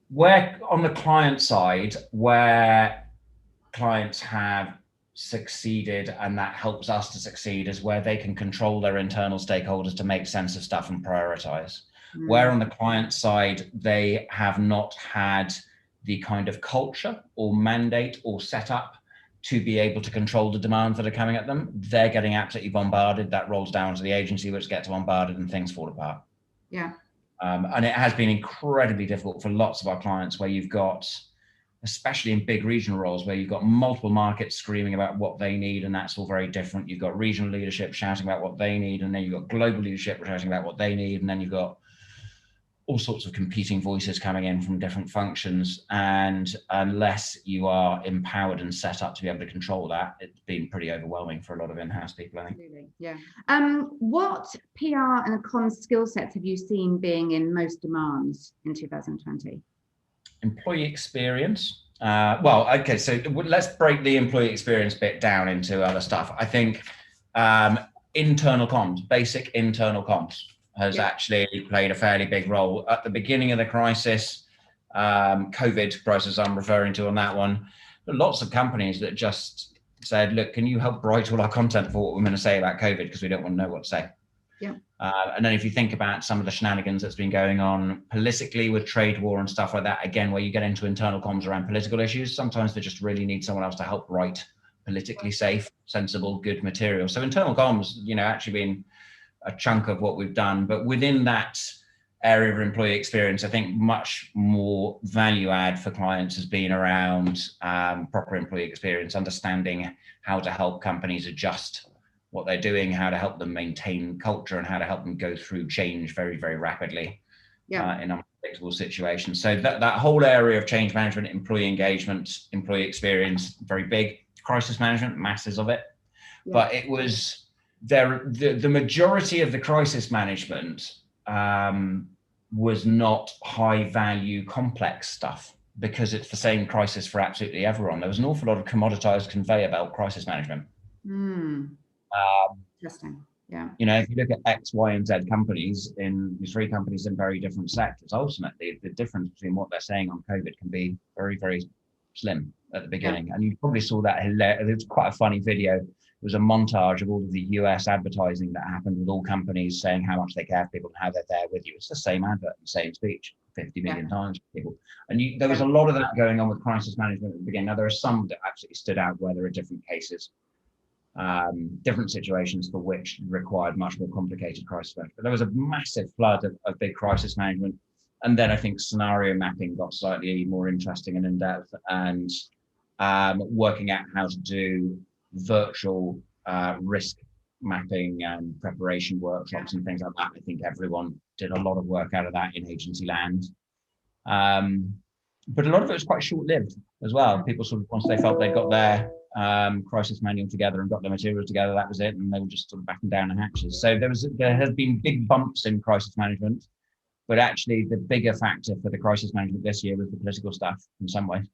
Where on the client side, where clients have succeeded and that helps us to succeed is where they can control their internal stakeholders to make sense of stuff and prioritize. Where on the client side, they have not had the kind of culture or mandate or setup to be able to control the demands that are coming at them, they're getting absolutely bombarded. That rolls down to the agency, which gets bombarded and things fall apart. Yeah. And it has been incredibly difficult for lots of our clients where you've got, especially in big regional roles, where you've got multiple markets screaming about what they need, and that's all very different. You've got regional leadership shouting about what they need, and then you've got global leadership shouting about what they need, and then you've got all sorts of competing voices coming in from different functions. And unless you are empowered and set up to be able to control that, it's been pretty overwhelming for a lot of in-house people, I think. Absolutely. Yeah. What PR and comms skill sets have you seen being in most demands in 2020? Employee experience. Well, okay, so let's break the employee experience bit down into other stuff. I think internal comms, basic internal comms has actually played a fairly big role. At the beginning of the crisis, COVID crisis I'm referring to on that one, lots of companies that just said, look, can you help write all our content for what we're going to say about COVID because we don't want to know what to say. Yeah. And then if you think about some of the shenanigans that's been going on politically with trade war and stuff like that, again, where you get into internal comms around political issues, sometimes they just really need someone else to help write politically safe, sensible, good material. So internal comms, actually been a chunk of what we've done. But within that area of employee experience, I think much more value add for clients has been around proper employee experience, understanding how to help companies adjust what they're doing, how to help them maintain culture, and how to help them go through change very, very rapidly in unpredictable situations. So that whole area of change management, employee engagement, employee experience, very big. Crisis management, masses of it. Yeah. But it was the majority of the crisis management was not high value, complex stuff because it's the same crisis for absolutely everyone. There was an awful lot of commoditized conveyor belt crisis management. Interesting. Yeah. If you look at X, Y, and Z companies in these three companies in very different sectors, ultimately the difference between what they're saying on COVID can be very, very slim at the beginning. Yeah. And you probably saw that. It was quite a funny video. It was a montage of all of the US advertising that happened with all companies saying how much they care for people and how they're there with you. It's the same advert and same speech 50 million times for people. And there was a lot of that going on with crisis management at the beginning. Now, there are some that absolutely stood out where there are different cases, different situations for which required much more complicated crisis management. But there was a massive flood of big crisis management. And then I think scenario mapping got slightly more interesting and in-depth, and working out how to do virtual risk mapping and preparation workshops and things like that. I think everyone did a lot of work out of that in agency land. But a lot of it was quite short-lived as well. People sort of, once they felt they'd got their crisis manual together and got their materials together, that was it, and they were just sort of backing down the hatches. So there has been big bumps in crisis management, but actually the bigger factor for the crisis management this year was the political stuff in some ways.